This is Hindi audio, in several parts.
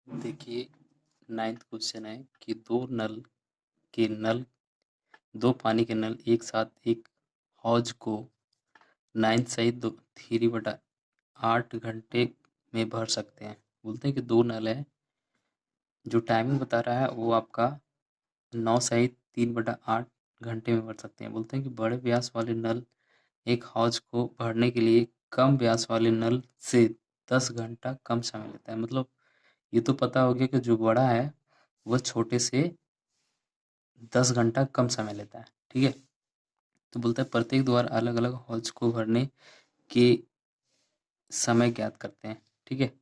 देखिए, 9th क्वेश्चन है कि दो पानी के नल एक साथ एक हौज को 9 सहित 3/8 घंटे में भर सकते हैं। बोलते हैं कि दो नल है, जो टाइमिंग बता रहा है वो आपका 9 सहित 3/8 घंटे में भर सकते हैं। बोलते हैं कि बड़े व्यास वाले नल एक हौज को भरने के लिए कम व्यास वाले नल से 10 घंटा कम समय लेता है। मतलब ये तो पता हो गया कि जो बड़ा है वह छोटे से 10 घंटा कम समय लेता है। ठीक है, तो बोलता है प्रत्येक द्वार अलग अलग हौज को भरने के समय ज्ञात करते हैं। ठीक है,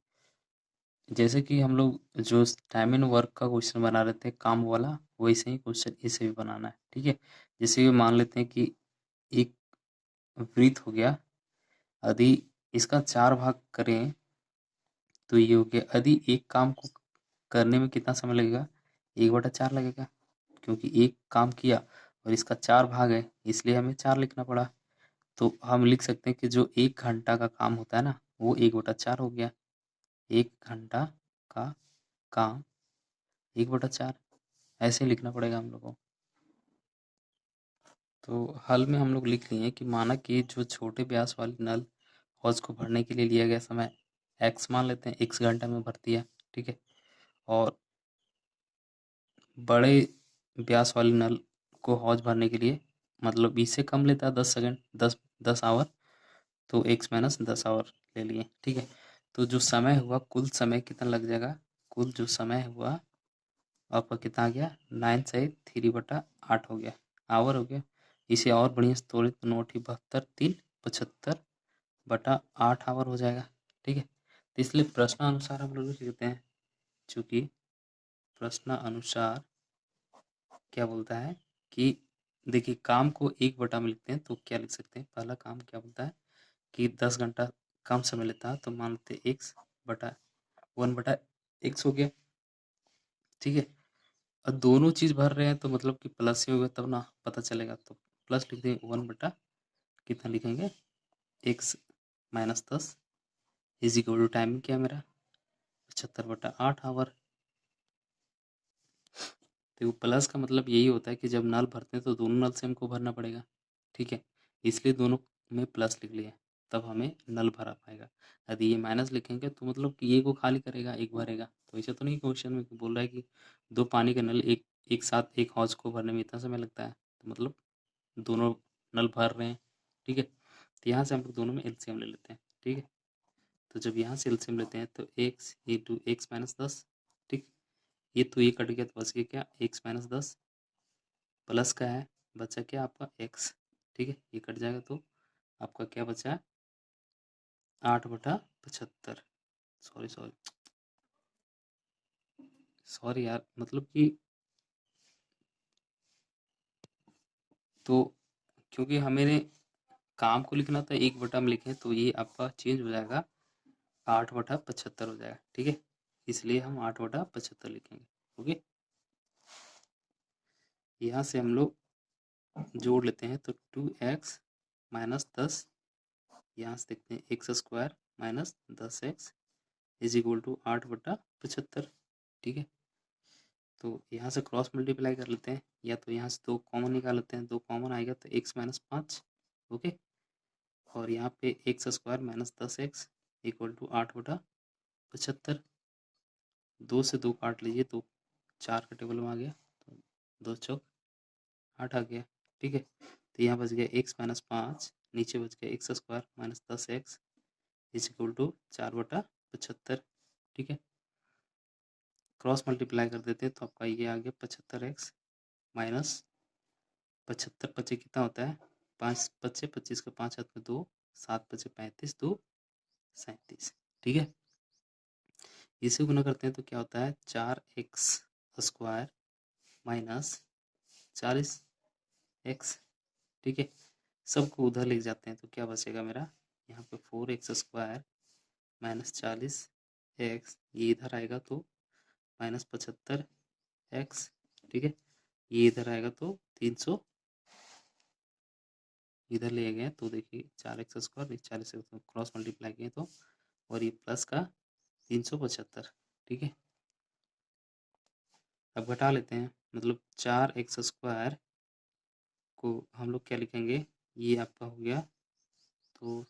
जैसे कि हम लोग जो टाइम एंड वर्क का क्वेश्चन बना रहे थे काम वाला, वैसे ही क्वेश्चन इसे भी बनाना है। ठीक है, जैसे कि मान लेते हैं कि एक वृत्त हो गया, यदि इसका 4 भाग करें तो ये हो गया। यदि एक काम को करने में कितना समय लगेगा? 1/4 लगेगा, क्योंकि एक काम किया और इसका 4 भाग है, इसलिए हमें 4 लिखना पड़ा। तो हम लिख सकते हैं कि जो 1 घंटा का काम होता है ना, वो 1/4 हो गया। 1 घंटा का काम 1/4, ऐसे लिखना पड़ेगा हम लोग को। तो हल में हम लोग लिख लिए कि माना कि जो छोटे व्यास वाली नल हौज को भरने के लिए लिया गया समय x मान लेते हैं, x घंटा में भरती है। ठीक है, और बड़े व्यास वाली नल को हौज भरने के लिए मतलब इससे कम लेता है 10 सेकंड, 10 आवर, तो x माइनस 10 आवर ले लिए। ठीक है, तो जो समय हुआ, कुल समय कितना लग जाएगा? कुल जो समय हुआ आपका कितना आ गया? 9 से 3/8 हो गया, आवर हो गया। इसे और बढ़िया से तोड़े तो 9×72 3 75/8 आवर हो जाएगा। ठीक है, तो इसलिए प्रश्नानुसार हम लोग लिख लेते हैं। चूंकि प्रश्नानुसार क्या बोलता है कि देखिए काम को 1 में लिखते हैं तो क्या लिख सकते हैं? पहला काम क्या बोलता है कि 10 घंटा कम समय लेता है, तो मान लेते हैं x/1/x हो गया। ठीक है, और दोनों चीज भर रहे हैं तो मतलब कि प्लस ही होगा तब ना पता चलेगा, तो प्लस लिख देंगे 1 कितना लिखेंगे? x-10 is equal to timing क्या है मेरा? 75/8 आवर। तो प्लस का मतलब यही होता है कि जब नल भरते हैं तो दोनों नल से हमको भरना पड़ेगा। ठीक है, इसलिए दोनों में प्लस लिख लिया, तब हमें नल भरा पाएगा। यदि ये माइनस लिखेंगे तो मतलब कि ये को खाली करेगा, एक भरेगा। तो ऐसा तो नहीं क्वेश्चन में बोल रहा है कि दो पानी के नल एक साथ एक हौज को भरने में इतना समय लगता है, तो मतलब दोनों नल भर रहे हैं। ठीक है, तो यहाँ से हम लोग दोनों में एलसीएम ले लेते हैं। ठीक है, तो जब यहाँ से एलसीएम लेते हैं तो x/(x-10), ठीक, ये तो ये कट गया तो बच गया क्या? x-10 प्लस का है, बचा क्या आपका x। ठीक है, ये कट जाएगा तो आपका क्या बचा? 8/75। सॉरी सॉरी सॉरी यार, मतलब कि तो क्योंकि हमें काम को लिखना था 1 में लिखे, तो ये आपका चेंज हो जाएगा, 8/75 हो जाएगा। ठीक है, इसलिए हम 8/75 लिखेंगे। ओके, यहाँ से हम लोग जोड़ लेते हैं तो 2x-10, यहाँ से देखते हैं x² - 10x is equal to 8/75। ठीक है, तो यहाँ से क्रॉस मल्टीप्लाई कर लेते हैं, या तो यहाँ से 2 कॉमन निकाल लेते हैं, 2 कॉमन आएगा तो x-5। ओके, और यहाँ पे x² - 10x इक्वल टू 8/75। 2 से 2 काट लीजिए तो 4 का टेबल में आ गया, तो 2 चौक 8 आ गया। ठीक है, तो यहाँ बच गया x-5, नीचे बच गया x² - 10x is equal to 4/75। ठीक है, क्रॉस मल्टीप्लाई कर देते हैं तो आपका ये आ गया 75x माइनस 75 पचे कितना होता है? 5 पचे 25 का 5 हाथ में 2, 7 पचे 35, 2 37। ठीक है, इसे गुना करते हैं तो क्या होता है? 4x² minus 40x। ठीक है, सबको उधर ले जाते हैं तो क्या बचेगा मेरा? यहाँ पे 4x² माइनस 40x, ये इधर आएगा तो माइनस 75x। ठीक है, ये इधर आएगा तो 300 इधर ले गए तो देखिए 4x² 40 क्रॉस मल्टीप्लाई किए तो, और ये प्लस का 375। ठीक है, अब घटा लेते हैं, मतलब 4x² को हम लोग क्या लिखेंगे, ये आपका हो गया, तो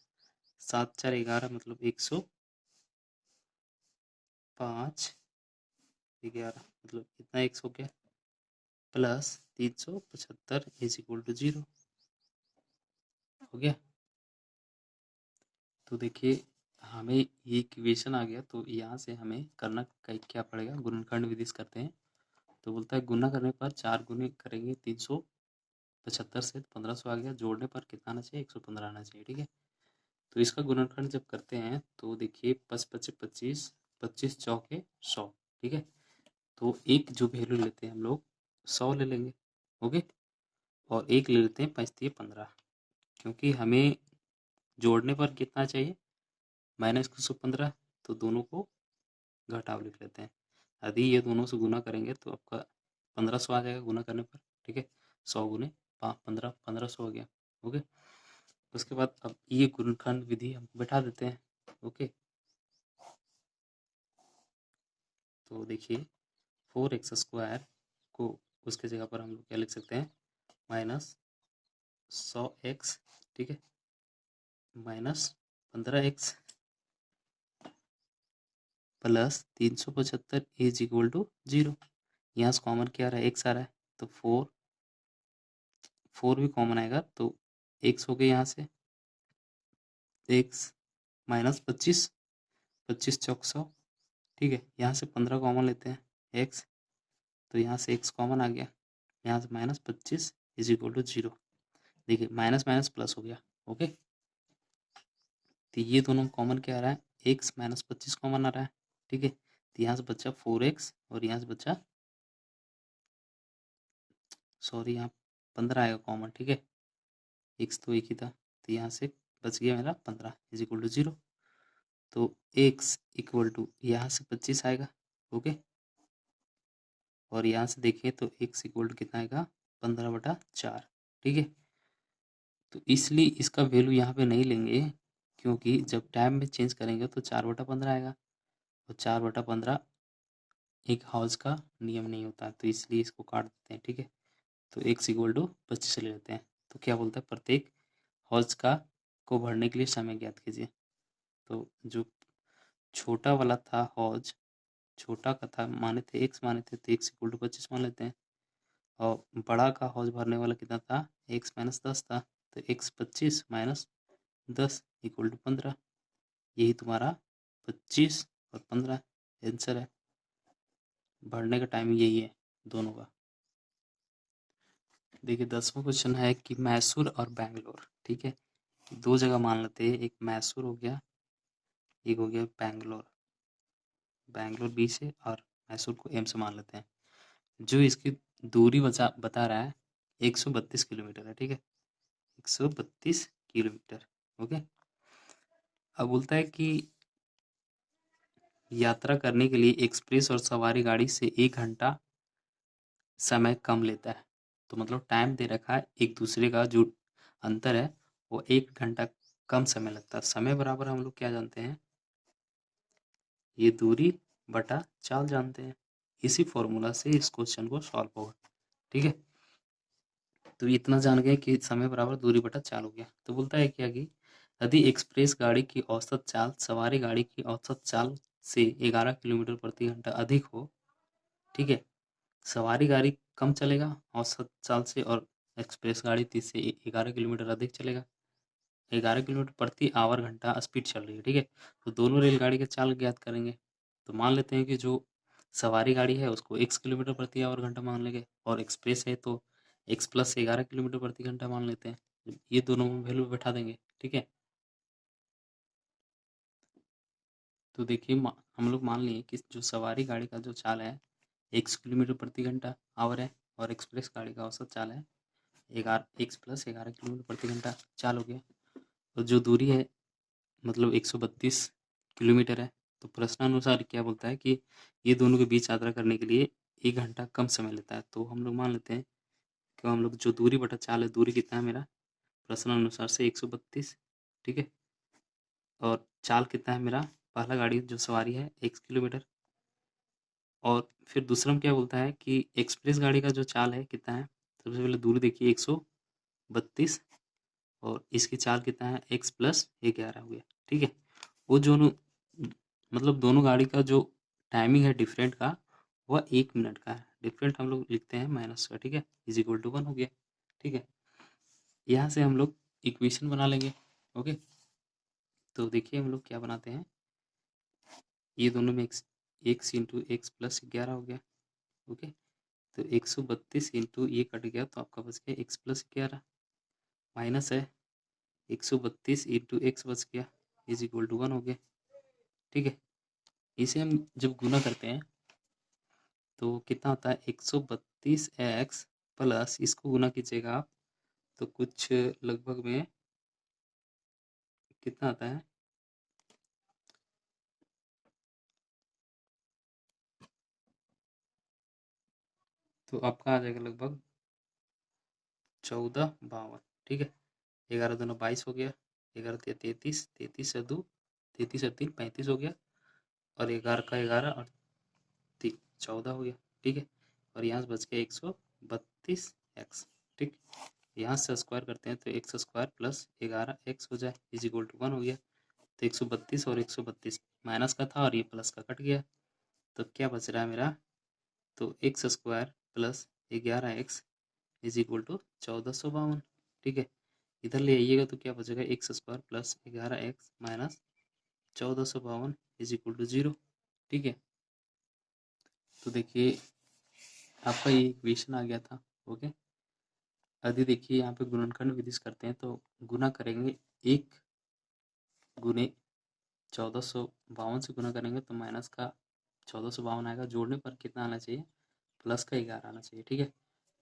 7 4 11 मतलब 105 11 मतलब इतना x हो गया, प्लस 375 इज इक्वल टू 0 हो गया। तो देखिए हमें ये इक्वेशन आ गया, तो यहाँ से हमें करना क्या पड़ेगा, गुणनखंड विधि से करते हैं। तो बोलता है गुना करने पर 4 गुने करेंगे 375 से 1500 आ गया, जोड़ने पर कितना आना चाहिए, 115 आना चाहिए, ठीक है। तो इसका गुणनखंड जब करते हैं तो देखिए 5 5 25 25 चौके 100, ठीक है। तो एक जो वैल्यू लेते हैं हम लोग 100 ले लेंगे, ओके, और एक ले लेते हैं 5 15, क्योंकि हमें जोड़ने पर कितना चाहिए, -115, तो दोनों को घटाव लिख लेते हैं। यदि ये दोनों से गुना करेंगे तो आपका 1500 आ जाएगा गुना करने पर, ठीक है। 100 गुने 15 1500 हो गया, ओके। उसके बाद अब ये गुणनखंड विधि हम बैठा देते हैं, ओके। तो देखिए 4x² को उसके जगह पर हम लोग क्या लिख सकते हैं, -100x, ठीक है, -15x plus 375 is equal to 0। यहाँ से कॉमन क्या आ रहा है, x आ रहा है, तो 4 भी कॉमन आएगा, तो x हो गया यहाँ से, x -25 25 चौक 100, ठीक है। यहाँ से 15 कॉमन लेते हैं, x, तो यहाँ से x कॉमन आ गया, यहाँ से -25 इज इक्वल टू 0। देखिए माइनस माइनस प्लस हो गया, ओके। तो ये दोनों कॉमन क्या आ रहा है, x -25 कॉमन आ रहा है, ठीक है। तो यहाँ से बचा 4x और यहाँ से बचा, सॉरी यहाँ 15 आएगा कॉमन, ठीक है, x तो एक ही था, तो यहाँ से बच गया मेरा 15 इज इक्वल टू 0। तो x इक्वल टू यहाँ से 25 आएगा, ओके, और यहाँ से देखें तो x इक्वल टू कितना आएगा, 15/4, ठीक है। तो इसलिए इसका वैल्यू यहाँ पे नहीं लेंगे, क्योंकि जब टाइम में चेंज करेंगे तो 4/15 आएगा, और 4/15 एक हाउस का नियम नहीं होता, तो इसलिए इसको काट देते हैं, ठीक है। तो x इक्वल टू 25 ले लेते हैं। तो क्या बोलता है, प्रत्येक हाउस का को भरने के लिए समय ज्ञात कीजिए। तो जो छोटा वाला था हौज, छोटा का था माने थे x माने थे, तो x इक्वल टू 25 मान लेते हैं, और बड़ा का हौज भरने वाला कितना था, x -10 था, तो x 25 -10 इक्वल टू 15। यही तुम्हारा 25 और 15 आंसर है, भरने का टाइम यही है दोनों का। देखिए 10वां क्वेश्चन है कि मैसूर और बैंगलोर, ठीक है, दो जगह मान लेते हैं, एक मैसूर हो गया, एक हो गया बैंगलोर, बैंगलोर बी से और मैसूर को एम से मान लेते हैं। जो इसकी दूरी बता रहा है 132 किलोमीटर है, ठीक है, 132 किलोमीटर, ओके। अब बोलता है कि यात्रा करने के लिए एक्सप्रेस और सवारी गाड़ी से 1 घंटा समय कम लेता है, तो मतलब टाइम दे रखा है, एक दूसरे का जो अंतर है वो 1 घंटा कम समय लगता है। समय बराबर हम लोग क्या जानते हैं, ये दूरी बटा चाल जानते हैं, इसी फॉर्मूला से इस क्वेश्चन को सॉल्व होगा, ठीक है। तो इतना जान गए कि समय बराबर दूरी बटा चाल हो गया। तो बोलता है क्या कि यदि एक्सप्रेस गाड़ी की औसत चाल सवारी गाड़ी की औसत चाल से 11 किलोमीटर प्रति घंटा अधिक हो, ठीक है, सवारी गाड़ी कम चलेगा औसत चाल से, और एक्सप्रेस गाड़ी 30 से 11 किलोमीटर अधिक चलेगा, 11 किलोमीटर प्रति आवर घंटा स्पीड चल रही है, ठीक है। तो दोनों रेलगाड़ी के चाल ज्ञात करेंगे। तो मान लेते हैं कि जो सवारी गाड़ी है उसको x किलोमीटर प्रति आवर घंटा मान लेंगे, और एक्सप्रेस है तो x प्लस 11 किलोमीटर प्रति घंटा मान लेते हैं, ये दोनों वैल्यू बैठा देंगे, ठीक है। तो देखिए हम लोग मान लिए कि जो सवारी गाड़ी का जो चाल है x किलोमीटर प्रति घंटा आवर है, और एक्सप्रेस गाड़ी का औसत चाल है 11 x प्लस 11 किलोमीटर प्रति घंटा चाल हो गया। तो जो दूरी है मतलब 132 किलोमीटर है, तो प्रश्नानुसार क्या बोलता है कि ये दोनों के बीच यात्रा करने के लिए 1 घंटा कम समय लेता है। तो हम लोग मान लेते हैं कि हम लोग जो दूरी बटा चाल है, दूरी कितना है मेरा प्रश्नानुसार से 132, ठीक है, और चाल कितना है मेरा, पहला गाड़ी जो सवारी है 1 किलोमीटर, और फिर दूसरा में क्या बोलता है कि एक्सप्रेस गाड़ी का जो चाल है कितना है, सबसे पहले दूरी देखिए 132 और इसकी चाल कितना है x प्लस 11 हो गया। ठीक है, वो दोनों मतलब दोनों गाड़ी का जो टाइमिंग है डिफरेंट का वह 1 मिनट का है। डिफरेंट हम लोग लिखते हैं माइनस का। ठीक है, इज इक्वल टू 1 हो गया। ठीक है, यहाँ से हम लोग इक्वेशन बना लेंगे। ओके, तो देखिए हम लोग क्या बनाते हैं, ये दोनों में एक्स इंटू एक्स प्लस 11 हो गया। ओके, तो 132 इंटू ये कट गया तो आपका बच गया एक्स प्लस 11 माइनस है 132 इंटू एक्स बच गया इज इक्वल टू 1 हो गया। ठीक है, इसे हम जब गुना करते हैं तो कितना होता है 132 एक्स प्लस इसको गुना कीजिएगा आप तो कुछ लगभग में कितना आता है, तो आपका आ जाएगा लगभग 1452। ठीक है, 11 दूना 22 हो गया, 11 तिया 33, 33 से 2 33 और 3 35 हो गया और 11 का 11 और 14 हो गया। ठीक है, और यहाँ से बच गया 132 एक्स। ठीक, यहाँ से स्क्वायर करते हैं तो एक्स स्क्वायर प्लस 11 एक्स हो जाए इज इक्वल टू 1 हो गया। तो 132 और 132 माइनस का था और ये प्लस का कट गया, तो क्या बच रहा है मेरा, तो X square plus 11 X is equal to 1452। ठीक है, इधर ले आइएगा तो क्या बचेगा X square plus 11 X minus 1452 is equal to 0। ठीक है, तो देखिए आपका ये इक्वेशन आ गया था। ओके, यदि देखिए यहाँ पे गुणनखंड विधि से करते हैं तो गुना करेंगे 1 गुने 1452 से गुना करेंगे तो माइनस का 1452 आएगा, जोड़ने पर कितना आना चाहिए प्लस का 11 आना चाहिए। ठीक है,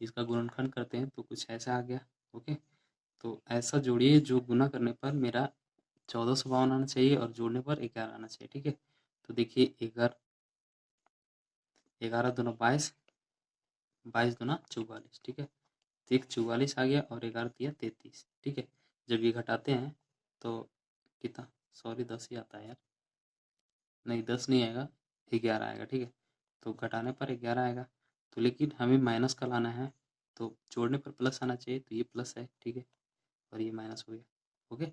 इसका गुणनखंड करते हैं तो कुछ ऐसा आ गया। ओके, तो ऐसा जोड़िए जो गुना करने पर मेरा 1452 आना चाहिए और जोड़ने पर 11 आना चाहिए। ठीक है, तो देखिए 11 दूना 22, 22 दूना 44। ठीक है, तो एक 44 आ गया और 11 दिया 33। ठीक है, जब ये घटाते हैं तो कितना, सॉरी 10 ही आता है यार, नहीं 10 नहीं आएगा 11 आएगा। ठीक है, तो घटाने पर 11 आएगा, तो लेकिन हमें माइनस का लाना है तो जोड़ने पर प्लस आना चाहिए, तो ये प्लस है। ठीक है, और ये माइनस हो गया। ओके,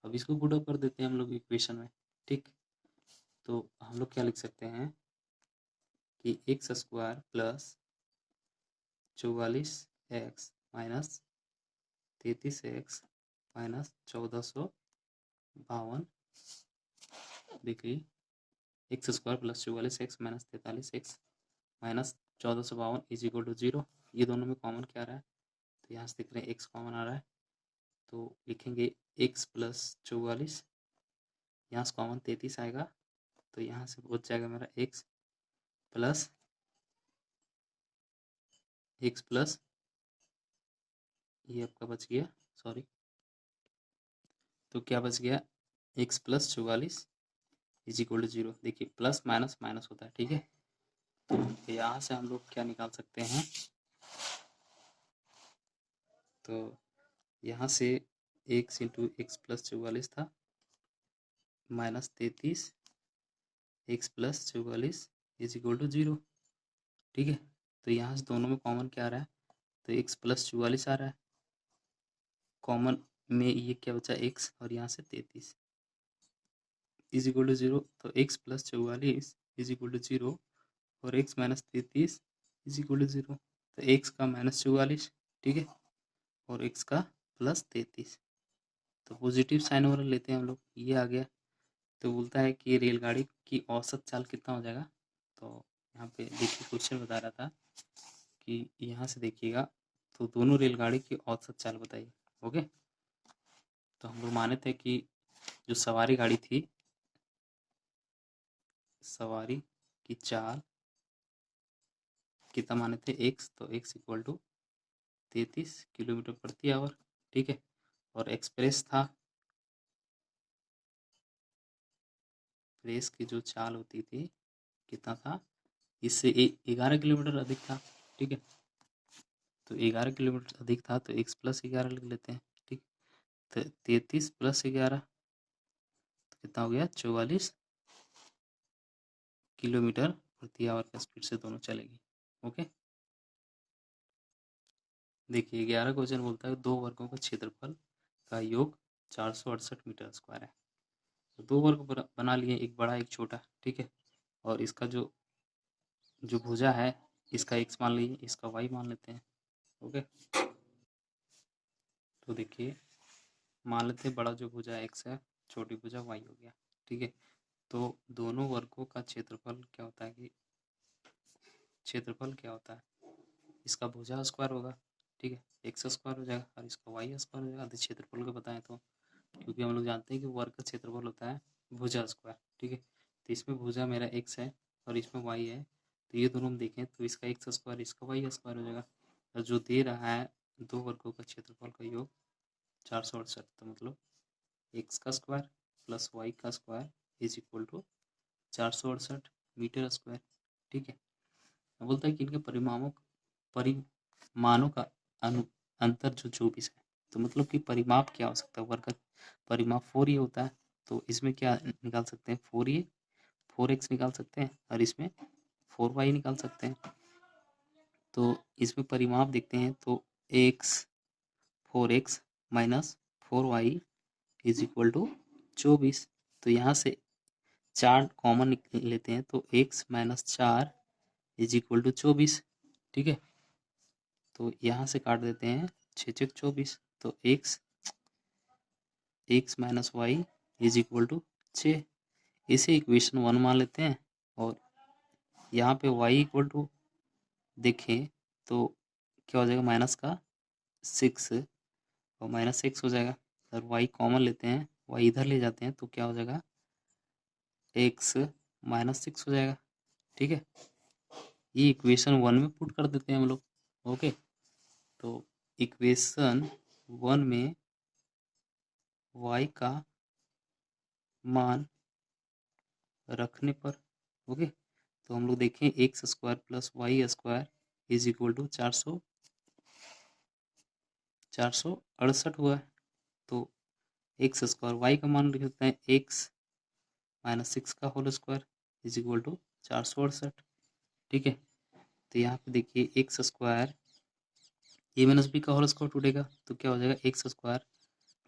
अब इसको पुट अप कर देते हैं हम लोग इक्वेशन में। ठीक, तो हम लोग क्या लिख सकते हैं कि X square plus 44 X minus 33 X minus 1452। देखिए X square plus 44 X minus 43 X minus 1452 is equal to 0। ये दोनों में कॉमन क्या आ रहा है, तो यहाँ से देख रहे हैं एक्स कॉमन आ रहा है तो लिखेंगे एक्स प्लस 44, यहाँ से कॉमन 33 आएगा तो यहाँ से बच जाएगा मेरा एक्स प्लस ये आपका बच गया, सॉरी, तो क्या बच गया X plus 44 is equal to 0। देखिए प्लस माइनस माइनस होता है। ठीक है, तो यहाँ से हम लोग क्या निकाल सकते हैं, तो यहाँ से एक्स इंटू एक्स प्लस 44 था minus 33 X plus 44 is equal to 0। ठीक है, तो यहाँ से दोनों में कॉमन क्या आ रहा है, तो एक्स प्लस 44 आ रहा है, कॉमन में ये क्या बचा एक्स और यहाँ से 33 इज इक्वल टू 0। तो X plus 44 is equal to 0 और X minus 33 is equal to 0। तो एक्स का माइनस 44, ठीक है, और एक्स का प्लस 33, तो पॉजिटिव साइन वाला लेते हैं हम लोग, ये आ गया। तो बोलता है कि रेलगाड़ी की औसत चाल कितना हो जाएगा, तो यहाँ पे देखिए क्वेश्चन बता रहा था कि यहाँ से देखिएगा तो दोनों रेलगाड़ी की औसत चाल बताइए। ओके, तो हम लोग माने थे कि जो सवारी गाड़ी थी, सवारी की चाल कितना माने थे एक्स, तो एक्स इक्वल टू 33 किलोमीटर प्रति आवर। ठीक है, और एक्सप्रेस था, एक्सप्रेस की जो चाल होती थी कितना था, इससे 11 किलोमीटर अधिक था। ठीक है, तो 11 किलोमीटर अधिक था तो एक्स प्लस 11 लिख लेते हैं। ठीक, तो 33 प्लस 11 तो कितना हो गया 44 किलोमीटर दिया वर्ग स्पीड से दोनों चलेगी। ओके, देखिए 11 क्वेश्चन बोलता है 2 वर्गों का क्षेत्रफल का योग 468 मीटर स्क्वायर है। तो 2 वर्ग बना लिए, एक बड़ा एक छोटा, ठीक है। और इसका जो जो भुजा है, इसका x मान लीजिए, इसका y मान लेते हैं। ओके, तो देखिए मान लेते हैं बड़ा जो भुजा x है, छोटी भुजा y हो गया, ठीक है। तो दोनों वर्गों का क्षेत्रफल क्या होता है कि क्षेत्रफल क्या होता है, इसका भुजा स्क्वायर होगा, ठीक है, एक्स स्क्वायर हो जाएगा और इसका वाई स्क्वायर हो जाएगा। यदि क्षेत्रफल को बताएं तो, क्योंकि हम लोग जानते हैं कि वर्ग का क्षेत्रफल होता है भुजा स्क्वायर, ठीक है। तो इसमें भुजा मेरा एक्स है और इसमें वाई है, तो ये दोनों हम देखें तो इसका एक्स स्क्वायर इसका वाई स्क्वायर हो जाएगा। और जो दे रहा है 2 वर्गों का क्षेत्रफल का योग 468, तो मतलब एक्स का स्क्वायर प्लस वाई का square is equal to 468 metre square, ठीक है। अब बोलता है कि इनके परिमाणों का अंतर जो 24 है, तो मतलब कि परिमाप क्या हो सकता है, वर्ग का परिमाप 4 होता है। तो इसमें क्या निकाल सकते हैं, 4x निकाल सकते हैं और इसमें 4y निकाल सकते हैं। तो इसमें परिमाप देखते हैं तो x 4x minus 4y is equal to 24। तो यहाँ से 4 कॉमन लेते हैं तो x minus 4 is equal to 24, ठीक है। तो यहाँ से काट देते हैं 6 24, तो x minus Y is equal to 6। इसे इक्वेशन 1 मान लेते हैं और यहाँ पे y इक्वल टू देखें तो क्या हो जाएगा, माइनस का 6 और माइनस 6 हो जाएगा। और y कॉमन लेते हैं, y इधर ले जाते हैं तो क्या हो जाएगा, x माइनस 6 हो जाएगा, ठीक है। ये इक्वेशन 1 में पुट कर देते हैं हम लोग। ओके, तो इक्वेशन 1 में y का मान रखने पर, ओके, तो हम लोग देखें X square plus Y square is equal to 468 हुआ है। तो एक्स स्क्वायर वाई का मान लिख सकते हैं एक्स माइनस 6 का whole square is equal to 468, ठीक है। तो यहाँ पे देखिए X square A minus B का होल स्क्वायर टूटेगा तो क्या हो जाएगा, X square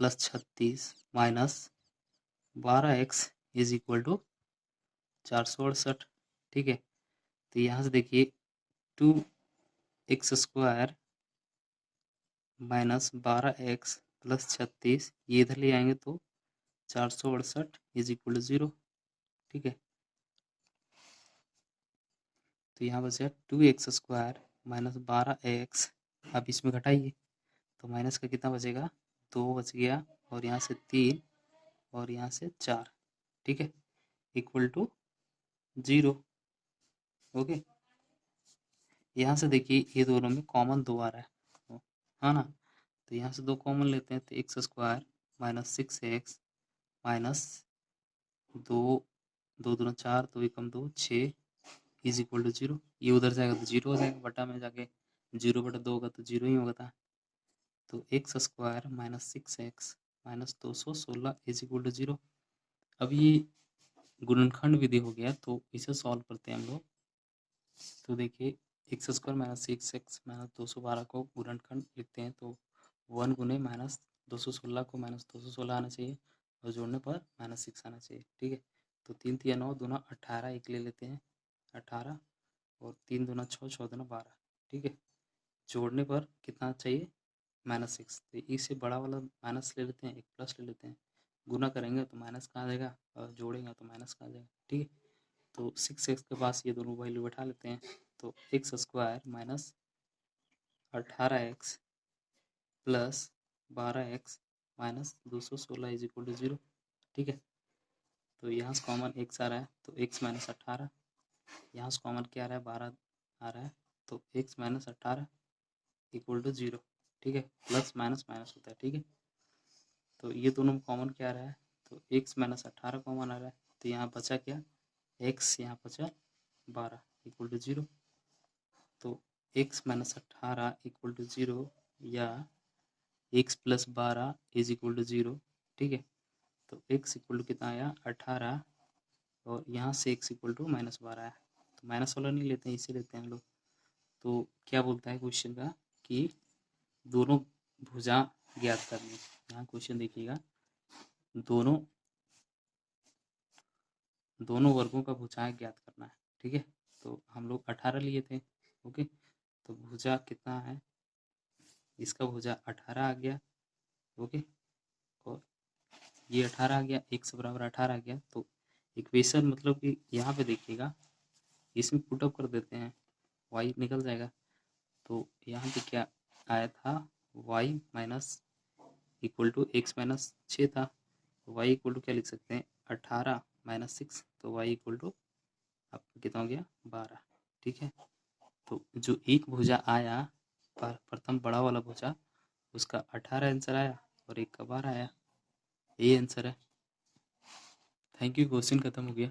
plus 36 minus 12x is equal to 468, ठीक है। तो यहाँ से देखिए 2x square minus 12x plus 36, ये इधर ले आएंगे तो 468 इज इक्वल टू 0, ठीक है। तो यहाँ बचा 2x स्क्वायर माइनस 12x, अब इसमें घटाइए तो माइनस का कितना बचेगा, 2 बच गया और यहाँ से 3 और यहाँ से 4, ठीक है, इक्वल टू 0। ओके, यहाँ से देखिए ये दोनों में कॉमन 2 आ रहा है, हाँ ना। तो यहाँ से 2 कॉमन लेते हैं तो X square minus 6x minus 2 2 दूना 4 2 एकम 2 6 इज इक्वल टू 0। ये उधर जाएगा तो 0 हो जाएगा, बटा में जाके 0 बटा 2 होगा तो 0 ही होगा था। तो X square minus 6x minus 216 is equal to 0। अब ये गुणनखंड विधि हो गया तो इसे सॉल्व करते हैं हम लोग। तो देखिए X square minus 6x minus 212 को गुणनखंड लिखते हैं तो 1 गुने माइनस 216 को माइनस 216 आना चाहिए और जोड़ने पर माइनस 6 आना चाहिए, ठीक है। तो 3 3 9 दूना 18, एक ले लेते हैं 18 और 3 दूना 6 6 दूना 12, ठीक है। जोड़ने पर कितना चाहिए, माइनस 6, तो इससे बड़ा वाला माइनस ले लेते हैं, एक प्लस ले लेते हैं। गुना करेंगे तो माइनस कहाँ आ जाएगा और जोड़ेंगे तो माइनस कहाँ आ जाएगा, ठीक है। तो 6x के पास ये दोनों वैल्यू बैठा लेते हैं तो X square minus 18x plus 12x minus 216 is equal to 0, ठीक है। तो यहाँ से कॉमन x आ रहा है तो x माइनस 18, यहाँ से कॉमन क्या आ रहा है, 12 आ रहा है तो x माइनस 18 इक्वल टू 0, ठीक है। प्लस माइनस माइनस होता है, ठीक है। तो ये दोनों कॉमन क्या आ रहा है, तो x माइनस 18 कॉमन आ रहा है तो यहाँ बचा क्या, x यहाँ बचा 12 इक्वल टू 0। तो x माइनस 18 इक्वल टू 0 या x plus 12 is equal to 0, ठीक है। तो x इक्वल टू कितना आया 18 और यहाँ से x इक्वल टू माइनस 12 है तो माइनस वाला नहीं लेते हैं, इसे लेते हैं हम लोग। तो क्या बोलता है क्वेश्चन का कि दोनों भुजा ज्ञात करनी। यहाँ क्वेश्चन देखिएगा, दोनों वर्गों का भुजाएं ज्ञात करना है, ठीक है। तो हम लोग 18 लिए थे, ओके। तो भुजा कितना है, इसका भुजा 18 आ गया, ओके। और ये 18 आ गया, x बराबर 18 आ गया। तो इक्वेशन मतलब कि यहाँ पे देखिएगा, इसमें पुटअप कर देते हैं, y निकल जाएगा। तो यहाँ पे क्या आया था, y minus equal to X minus 6 था। तो y इक्वल टू क्या लिख सकते हैं, 18 माइनस 6। तो y इक्वल टू आपका कितना हो गया, 12, ठीक है। तो जो एक भुजा आया, प्रथम बड़ा वाला भुजा, उसका 18 आंसर आया और एक का 12 आया, ये आंसर है। थैंक यू, क्वेश्चन खत्म हो गया।